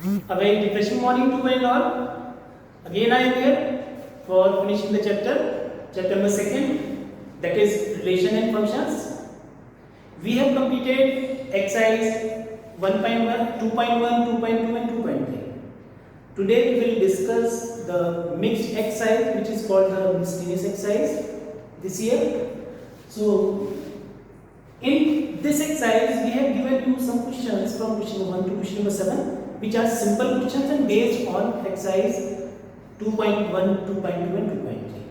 A very refreshing morning to one and all. Again I am here for finishing the chapter number 2, that is relation and functions. We have completed exercise 1.1, 2.1, 2.2 and 2.3. Today we will discuss the mixed exercise which is called the miscellaneous exercise this year. So in this exercise we have given you some questions from question number 1 to question number 7 which are simple questions and based on exercise 2.1, 2.2 and 2.3.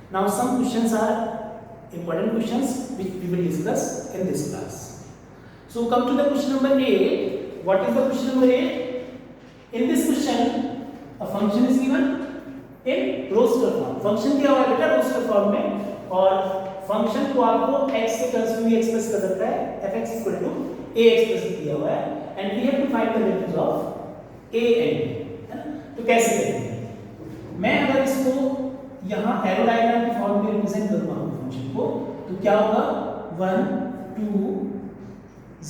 Now some questions are important questions which we will discuss in this class. So come to the question number 8. What is the question number 8? In this question a function is given in roster form. Function क्या हुआ बेटा roster form में, और function को आपको x के terms में भी एक्सप्रेस कर सकता है, fx equal to a express किया हुआ है and we have to find the values of a and b, है ना? तो कैसे करेंगे? मैं अगर इसको यहाँ एरो डायग्राम की फॉर्म में रिप्रेजेंट करूँगा फंक्शन को तो क्या होगा 1 2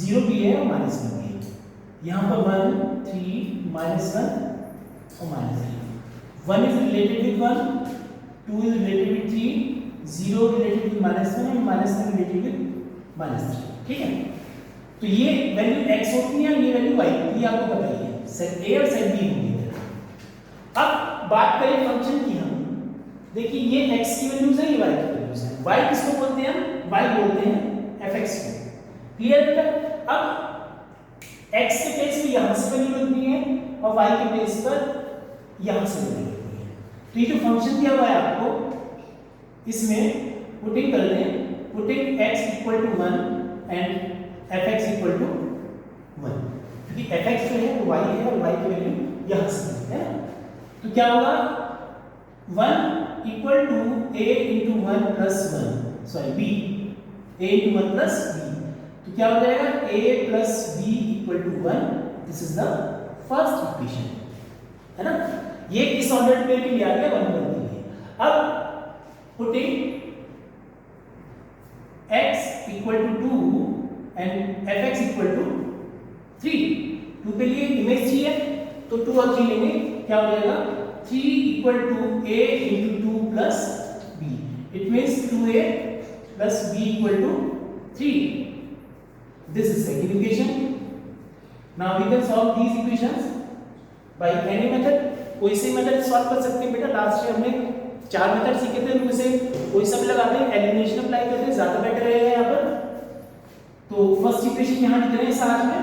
0 भी है और माइनस भी है, यहाँ पर 1 3 -1 और -3, 1 is related with 1, 2 is related with 3, 0 related with -1 and -1 related with -3. ठीक है, तो ये वैल्यू x होती है, ये वैल्यू y होती है, आपको पता ही है, सेट a और सेट b होंगे। अब बात करें फंक्शन की, हम देखिए ये x की वैल्यूज है, ये y की वैल्यूज है। y किसको बोलते हैं? हम y बोलते हैं fx को। क्लियर बेटा? अब x के पेज पे यहां से वैल्यू लगनी है और y के पेज पर यहां से वैल्यू लगनी है। तो ये जो फंक्शन दिया हुआ है आपको इसमें पुटिंग कर दें, putting x equal to 1 and fx equal to 1, क्योंकि fx जो है वो y है और y की वैल्यू यहां से है ना, तो क्या होगा 1 equal to a into 1 plus 1, sorry b, a into 1 plus b, तो क्या हो जाएगा a plus b equal to 1, this is the first equation, है ना? ये इस ऑर्डर पे भी लिया गया 1 के लिए। अब putting x equal to 2 and fx equal to 3, 2 के लिए इमेज 3 है तो 2 और 3 लेंगे, क्या हो जाएगा 3 equal to a into 2 plus b, it means 2a plus b equal to 3. This is second equation. Now we can solve these equations by any method. कोई से मेथड सॉल्व कर सकते हैं बेटा, लास्ट ईयर हमने 4 मेथड सीखे थे, उनमें से कोई सा भी लगाते हैं, एलिमिनेशन अप्लाई करते हैं, ज्यादा बेटर रहेगा यहाँ पर। तो फर्स्ट इक्वेशन यहाँ लिख रहे हैं साथ में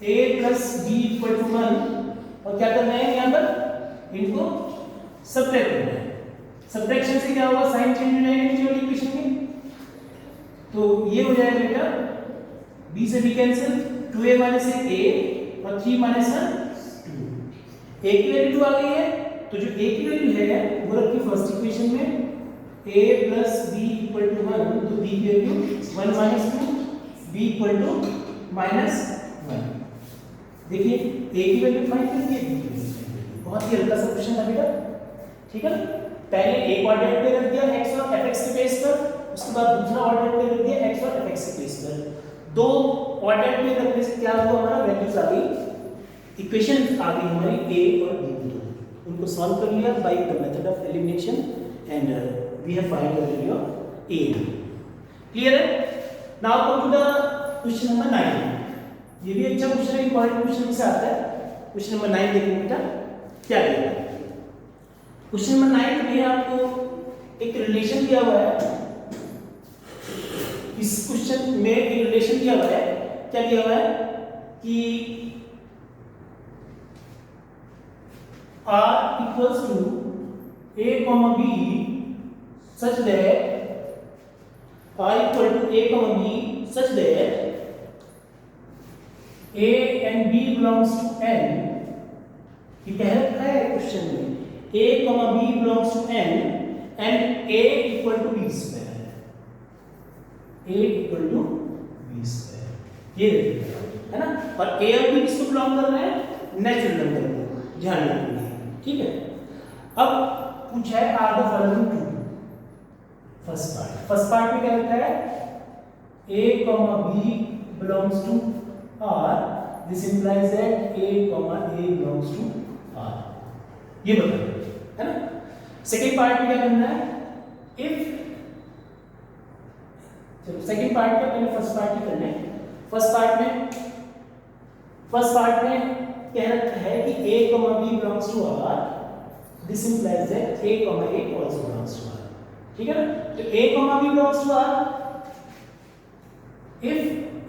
a plus b equal to 1 और क्या करना है यहाँ पर इनको सब्ट्रैक्ट करना है। सब्ट्रैक्शन से क्या होगा, साइन चेंज हो जाएगा नीचे वाली इक्वेशन में, तो ये हो जाएगा बेटा b से b cancel, 2a minus a और 3 minus 1 2, a की वैल्यू 2 आ गई है तो जो a की वैल्यू है वो रखी फर्स्ट इक्वेशन में a plus b equal to 1, तो b की value 1 minus 2, b equal to minus 1। देखिए a की वैल्यू फाइंड करनी है, b की वैल्यू, बहुत ही हल्का सा क्वेश्चन था बेटा, ठीक है ना? पहले एक ऑर्डर पे रख दिया x और fx के बेस पर, उसके बाद दूसरा ऑर्डर पे रख दिया x और fx के बेस पर, दो ऑर्डर पे रखने से क्या हुआ, हमारा वैल्यूज आ गई, इक्वेशन आ गई हमारी a और b की, उनको सॉल्व कर लिया by the method of elimination and we have find the value of a। Clear है? Now come to the question number 9। ये भी अच्छा क्वेश्चन है, इंपॉर्टेंट क्वेश्चन में से आता है। क्वेश्चन नंबर 9 देखिए बेटा क्या दिया है। क्वेश्चन नंबर 9 में आपको एक रिलेशन दिया हुआ है, इस क्वेश्चन में एक रिलेशन दिया हुआ है, क्या दिया हुआ है कि r equals to a comma b such that r equal to a comma b such that a and b belongs to n, ये कह रखा है क्वेश्चन में a comma b belongs to n and a equal to b square, a equal to b square, ये है ना? और a और b किसको बिलोंग कर रहे हैं? नेचुरल नंबर को, ध्यान रखिए, ठीक है? अब पूछा है are the following two, first part में क्या लिखा है a comma b belongs to R, this implies that a comma a ये बताना है ना। सेकेंड पार्ट में क्या करना है, इफ, चलो सेकेंड पार्ट का पहले फर्स्ट पार्ट ही कर लें। फर्स्ट पार्ट में कह रखा है कि a, b belongs to R, this implies that a, a also belongs to R, ठीक है ना। तो a, b belongs to R, if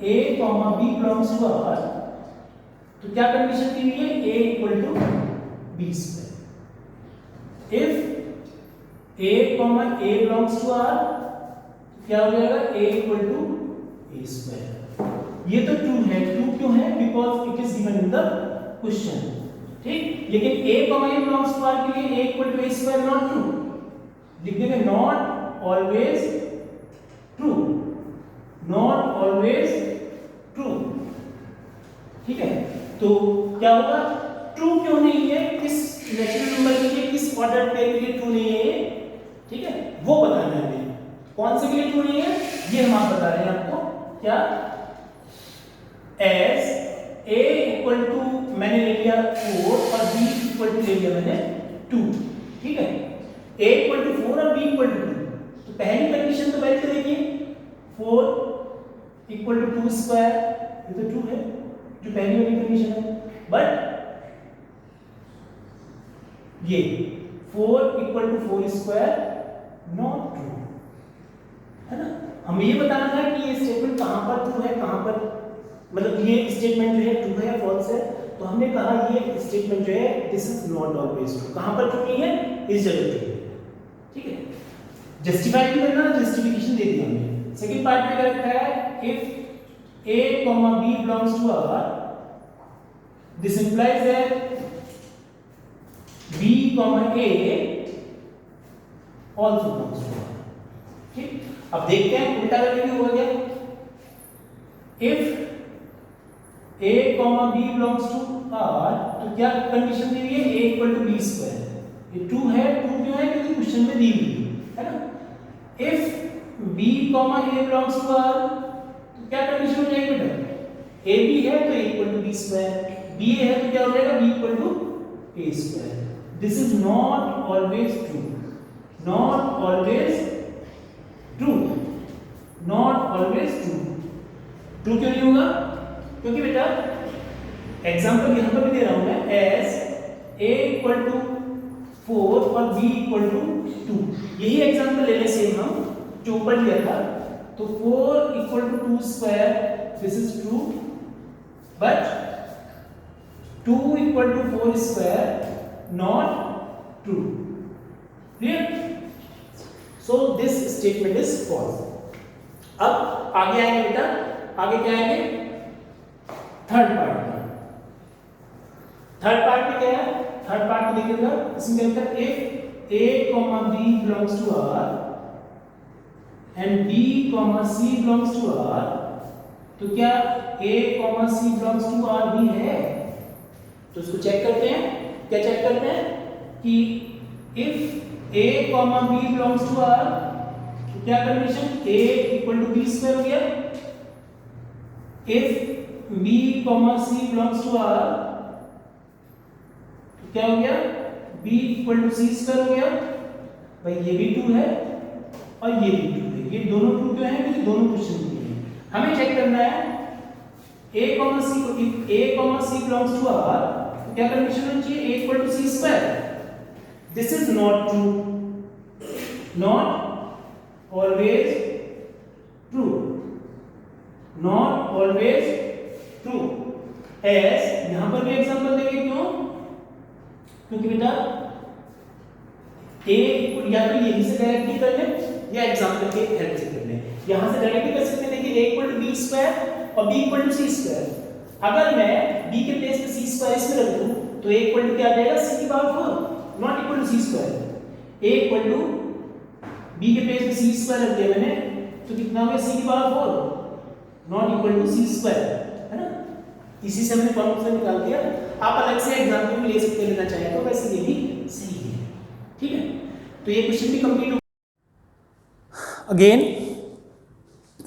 a, b belongs to R, तो क्या कंडीशन दी हुई है, a equal to b square। if a, belongs to R, क्या हो जाएगा, a equal to a square। ये तो ट्रू है, ट्रू क्यों है, because it is given in the question, ठीक। लेकिन a, belongs to R के लिए a equal to a square not true, लिख देंगे not always true, not always true, ठीक है। तो क्या होगा, ट्रू क्यों नहीं है, किस नेचुरल नंबर के लिए, किस ऑर्डर पेयर के लिए ट्रू नहीं है ये, ठीक है, वो बताना है हमें। कौन से के लिए ट्रू नहीं है, ये हम आप बता रहे हैं आपको, क्या, एज a इक्वल टू मैंने ले लिया 4 और b इक्वल टू ले लिया मैंने 2, ठीक है। a इक्वल टू 4 और b इक्वल टू 2, तो पहली कंडीशन तो वैलिड देखिए, 4 इक्वल टू 2 स्क्वायर, ये तो ट्रू है, जो पहली वाली कंडीशन है। बट ये 4 equal to 4 square not true, है ना। हमें ये बताना था कि ये स्टेटमेंट कहां पर ट्रू है, कहां पर, मतलब ये स्टेटमेंट जो है ट्रू है या फॉल्स है। तो हमने कहा ये स्टेटमेंट जो है this is not always true, कहां पर ट्रू नहीं है, इस जगह ट्रू है, ठीक है। जस्टिफाई भी करना, जस्टिफिकेशन दे दिया हमने। सेकंड पार्ट में क्या लिखा है, if a, b belongs to R, this implies that b, a also belongs to R, ठीक। अब देखते हैं उल्टा करके हो गया, if a, b belongs to R, तो क्या कंडीशन दी हुई है, a equal to b square, ये ट्रू है, ट्रू क्यों है, क्योंकि क्वेश्चन में दी हुई है ना। if b, a belongs to R, तो क्या कंडीशन हो जाएगी बेटा, a b है तो a equal to b square, b है तो क्या हो जाएगा, b equal to a square। This is not always true, not always true, not always true. True क्यों नहीं होगा, क्योंकि बेटा एग्जांपल यहां पर भी दे रहा हूं मैं, एज a इक्वल टू 4 और b इक्वल टू 2, यही एग्जांपल ले लें सेम हम जो ऊपर लिया था। तो 4 equal to 2 square, this is true, but 2 equal to 4 square not true, clear. So this statement is false. अब आगे आएंगे बेटा, आगे क्या आएंगे, थर्ड पार्ट में। थर्ड पार्ट में क्या है, थर्ड पार्ट में देखिएगा, इसमें क्या होता है, if a, b belongs to R and b, c belongs to R, तो क्या a, c belongs to R भी है, तो इसको चेक करते हैं। क्या चेक करते हैं कि if a, b belongs to R, तो क्या condition, a equal to b square हो गया। if b, c belongs to R, तो क्या हो गया, b equal to c square हो गया। भाई ये भी ट्रू है और ये भी ट्रू है, ये दोनों ट्रू क्यों है, क्योंकि दोनों क्वेश्चन ट्रू है। हमें चेक करना है a, c को, if a, c belongs to R, तो क्या कंडीशन होनी चाहिए, a equal to c square। This is not true, not always true, not always true. As यहां पर भी एग्जांपल देंगे, क्यों, क्योंकि बेटा a या तो यहीं से डायरेक्टली कर ले या एग्जांपल के हेल्प से कर ले। यहां से डायरेक्टली कर सकते हैं, देखिए a equal to b square और b equal to c square. अगर मैं b के प्लेस पे c स्क्वायर इसमें रख दूं तो a इक्वल टू क्या आ जाएगा, c की power 4, not equal to c square. a equal to b के प्लेस पे c स्क्वायर रख दिया मैंने, तो कितना हो गया, c की power 4, not equal to c square, है ना। इसी से हमने फॉर्मूला निकाल दिया। आप अलग से एग्जांपल भी ले सकते हैं, लेना चाहे तो, वैसे ये भी सही है, ठीक है। तो ये क्वेश्चन भी कंप्लीट हो। Again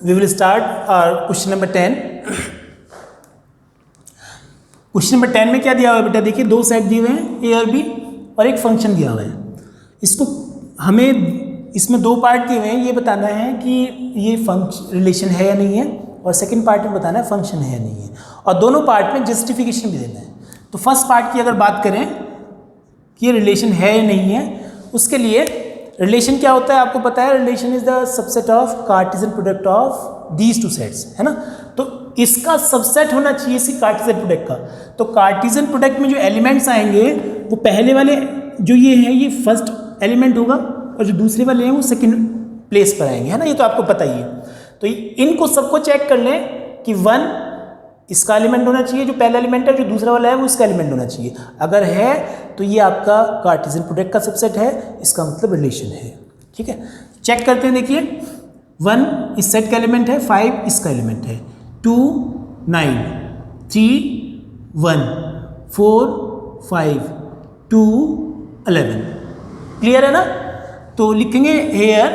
we will start our question number 10। Question number 10 में क्या दिया हुआ है बेटा, देखिए दो सेट दिए हुए हैं, ए और बी। और एक फंक्शन दिया हुआ है। इसको हमें इसमें दो पार्ट दिए हुए हैं, ये बताना है कि ये फंक्शन रिलेशन है या नहीं है, और सेकंड पार्ट में बताना है फंक्शन है या नहीं है, और दोनों पार्ट में जस्टिफिकेशन भी देना है। तो फर्स्ट पार्ट की अगर बात करें कि ये रिलेशन है या नहीं है, उसके लिए रिलेशन क्या होता है आपको पता है, relation is the subset of Cartesian product of these two sets, है ना। तो इसका सबसेट होना चाहिए इसी कार्टेशियन प्रोडक्ट का। तो कार्टेशियन प्रोडक्ट में जो एलिमेंट्स आएंगे वो पहले वाले जो ये है ये फर्स्ट एलिमेंट होगा, और जो दूसरे वाले हैं वो सेकंड प्लेस पर आएंगे, है ना, ये तो आपको पता ही है। तो इनको सबको चेक कर लें कि 1 इसका एलिमेंट होना चाहिए, जो पहला एलिमेंट है, जो दूसरा वाला है वो इसका एलिमेंट होना चाहिए। अगर है तो ये आपका कार्टेशियन प्रोडक्ट का सबसेट है, इसका मतलब रिलेशन है। ठीक है, चेक करते हैं। देखिए 1 इस सेट का एलिमेंट है, 5 इसका एलिमेंट है, 2 9 3 1 4 5 2 11। क्लियर है ना। तो लिखेंगे हेयर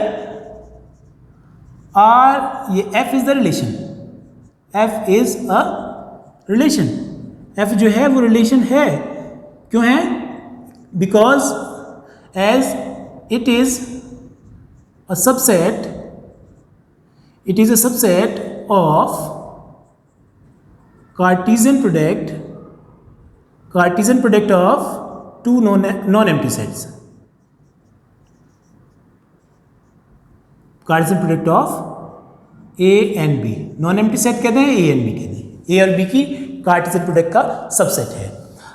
आर, ये f is the relation, f is a relation, f जो है वो रिलेशन है। क्यों है? Because as it is a subset, it is a subset of Cartesian product of two non-empty sets, Cartesian product of A and B। non-empty set कहते हैं, A and B कहते हैं, A और B की Cartesian product का subset है।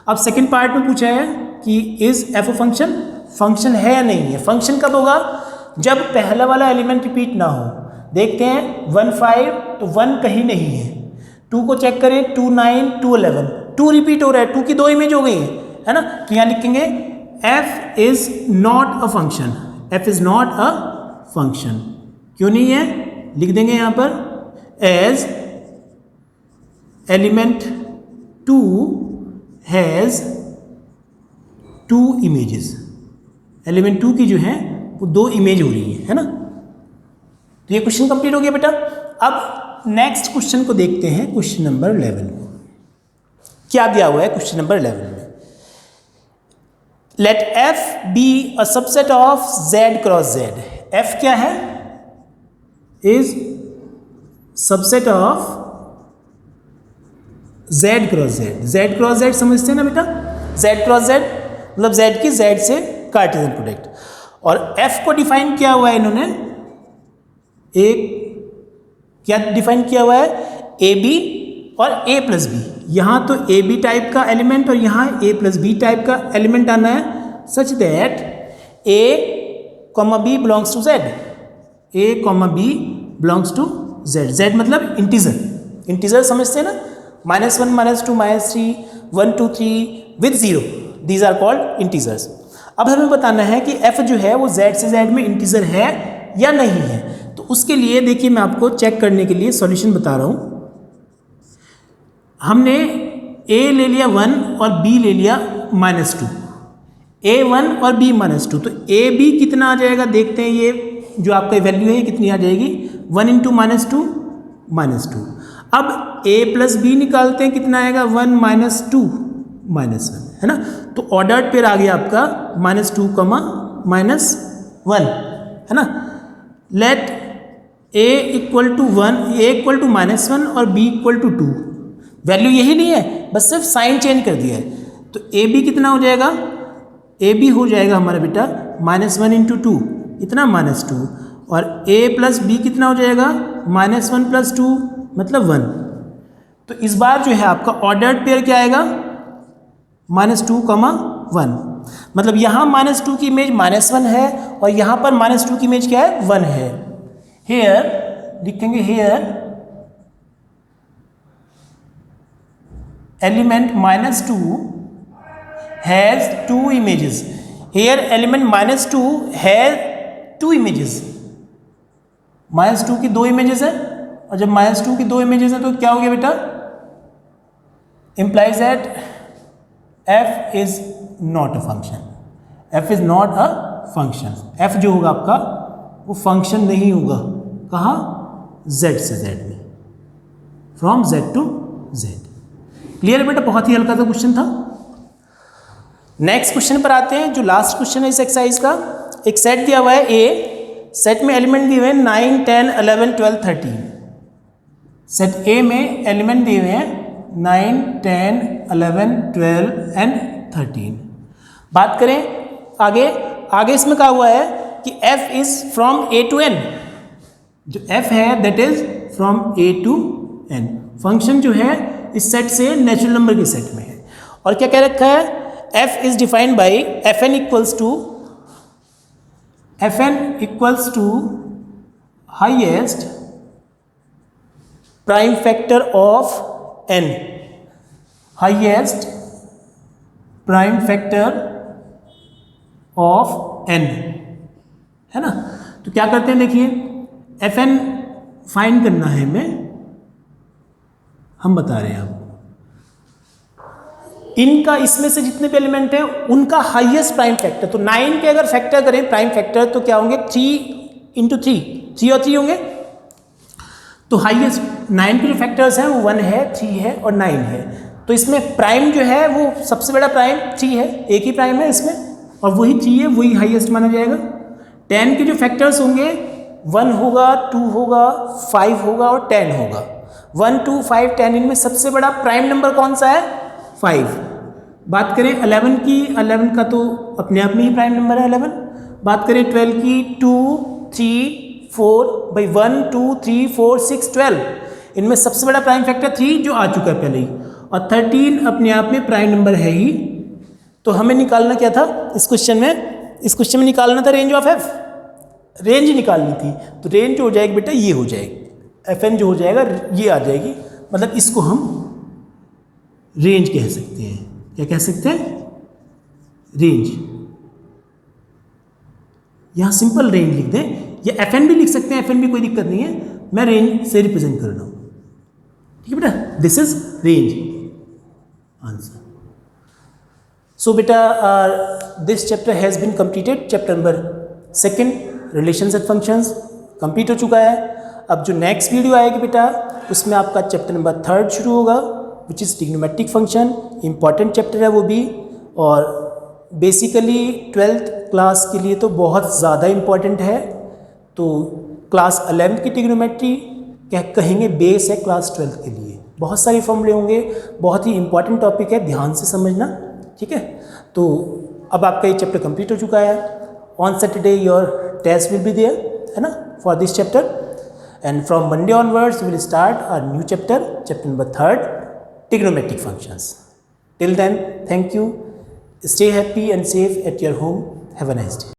अब second part में पूछा है कि इज f फंक्शन, फंक्शन है या नहीं है। फंक्शन कब होगा? जब पहला वाला एलिमेंट रिपीट ना हो। देखते हैं 1 5 तो 1 कहीं नहीं है, 2 को चेक करें 2 9 2 11, 2 रिपीट हो रहा है, 2 की 2 इमेज हो गई है ना। तो यहाँ लिखेंगे f is not a function, f is not a function. क्यों नहीं है? लिख देंगे यहाँ पर as element 2 has 2 images, element 2 की जो है वो 2 इमेज हो रही है ना। तो ये क्वेश्चन कंप्लीट हो गया बेटा। अब नेक्स्ट क्वेश्चन को देखते हैं, क्वेश्चन नंबर 11 को। क्या दिया हुआ है क्वेश्चन नंबर 11 में? Let f be a subset of z cross z। f क्या है? Is subset of z cross z। z cross z समझते हैं ना बेटा? z क्रॉस z मतलब z की z से कार्टेशियन प्रोडक्ट। और f को डिफाइन किया हुआ है इन्होंने, एक क्या डिफाइन किया हुआ है? ए बी और a प्लस बी। यहाँ तो ए बी टाइप का एलिमेंट और यहाँ a प्लस बी टाइप का एलिमेंट आना है, such that a comma b belongs to z, a comma b belongs to z। z मतलब इंटीजर, इंटीजर समझते हैं ना, -1 -2 -3 1 2 3 with 0, these are called integers. अब हमें बताना है कि f जो है वो z से z में इंटीजर है या नहीं है। तो उसके लिए देखिए मैं आपको चेक करने के लिए सॉल्यूशन बता रहा हूँ। हमने a ले लिया 1 और b ले लिया -2, a 1 और b -2, तो a b कितना आ जाएगा देखते हैं। ये जो आपका वैल्यू है ये कितनी आ जाएगी? 1 × -2 -2। अब a प्लस b निकालते हैं, कितना आएगा? 1 -2 -1, है ना। तो ऑर्डर्ड पेयर आ गया आपका -2, -1, है ना। Let a equal to 1, a equal to -1 और b इक्वल टू 2। वैल्यू यही नहीं है, बस सिर्फ साइन चेंज कर दिया है। तो a b कितना हो जाएगा? a b हो जाएगा हमारा बेटा -1 × 2, इतना -2, और a प्लस b कितना हो जाएगा? -1 + 2 मतलब 1। तो इस बार जो है आपका ऑर्डर्ड पेयर क्या आएगा? -2, 1। मतलब यहाँ -2 की इमेज -1 है और यहाँ पर -2 की इमेज क्या है? 1 है। हेयर लिखेंगे, here element -2 has 2 images. Here element -2 has 2 images. -2 की 2 इमेजेस है, और जब -2 की 2 इमेजेस है तो क्या हो गया बेटा? implies that f is not a function, f is not a function। f जो होगा आपका वो फंक्शन नहीं होगा। कहाँ? z से z में, from z to z। Clear है बेटा? बहुत ही हल्का सा क्वेश्चन था। नेक्स्ट क्वेश्चन पर आते हैं, जो लास्ट क्वेश्चन है इस एक्सरसाइज का। एक सेट दिया हुआ है ए, सेट में एलिमेंट दिए हुए हैं 9, 10, 11, 12, 13। सेट ए में एलिमेंट दिए हुए हैं 9, 10, 11, 12 एंड 13। बात करें आगे, आगे इसमें कहा हुआ है कि f is from a to n। जो f है that is from a to n। Function जो है इस सेट से नेचुरल नंबर के सेट में है। और क्या कह रखा है, f is defined by fn equals to highest prime factor of n, highest prime factor of n, है ना। तो क्या करते हैं, देखिए fn फाइंड करना है हमें, हम बता रहे हैं आपको इनका, इसमें से जितने भी एलिमेंट हैं उनका हाईएस्ट प्राइम फैक्टर। तो 9 के अगर फैक्टर करें प्राइम फैक्टर तो क्या होंगे, 3 इंटू 3 और 3 होंगे। तो हाईएस्ट 9 के जो फैक्टर्स हैं वो 1 है, 3 है और 9 है। तो इसमें प्राइम जो है वो सबसे बड़ा प्राइम 3 है, एक ही प्राइम है इसमें, और वही 3 है, वही हाईएस्ट माना जाएगा। 10 के जो फैक्टर्स होंगे 1 होगा, 2 होगा, 5 होगा और 10 होगा। 1, 2, 5, 10, इनमें सबसे बड़ा प्राइम नंबर कौन सा है, 5। बात करें 11 की, 11 का तो अपने आप में ही प्राइम नंबर है 11। बात करें 12 की, 2, 3, 4, भाई 1, 2, 3, 4, 6, 12, इनमें सबसे बड़ा प्राइम फैक्टर 3 जो आ चुका है पहले ही, और 13 अपने आप में प्राइम नंबर है ही। तो हमें निकालना क्या था इस क्वेश्चन में, इस क्वेश्चन में निकालना था रेंज ऑफ एफ, रेंज निकालनी थी। तो रेंज जो हो जाएगी बेटा ये हो जाएगी, एफ एन जो हो जाएगा ये आ जाएगी, मतलब इसको हम रेंज कह सकते हैं। क्या कह सकते हैं, रेंज। यहां सिंपल रेंज लिख दें, या एफ एन भी लिख सकते हैं, एफ एन भी कोई दिक्कत नहीं है, मैं रेंज से रिप्रेजेंट कर रहा हूं, ठीक है बेटा। This is range answer. So बेटा this chapter has been completed, chapter number 2 relations and functions complete हो चुका है। अब जो नेक्स्ट वीडियो आएगी बेटा उसमें आपका चैप्टर नंबर 3 शुरू होगा, which is trigonometric function. Important chapter है वो भी, और बेसिकली 12th क्लास के लिए तो बहुत ज़्यादा इम्पॉर्टेंट है। तो क्लास 11th की ट्रिग्नोमेट्री क्या कहेंगे बेस है क्लास 12th के लिए। बहुत सारे फॉर्मूले होंगे, बहुत ही इंपॉर्टेंट टॉपिक है, ध्यान से समझना, ठीक है। तो अब आपका ये चैप्टर कंप्लीट हो चुका है। On Saturday your test will be there, है ना, for this chapter, and from Monday onwards will start our new chapter, chapter number 3 trigonometric functions. Till then, thank you. Stay happy and safe at your home. Have a nice day.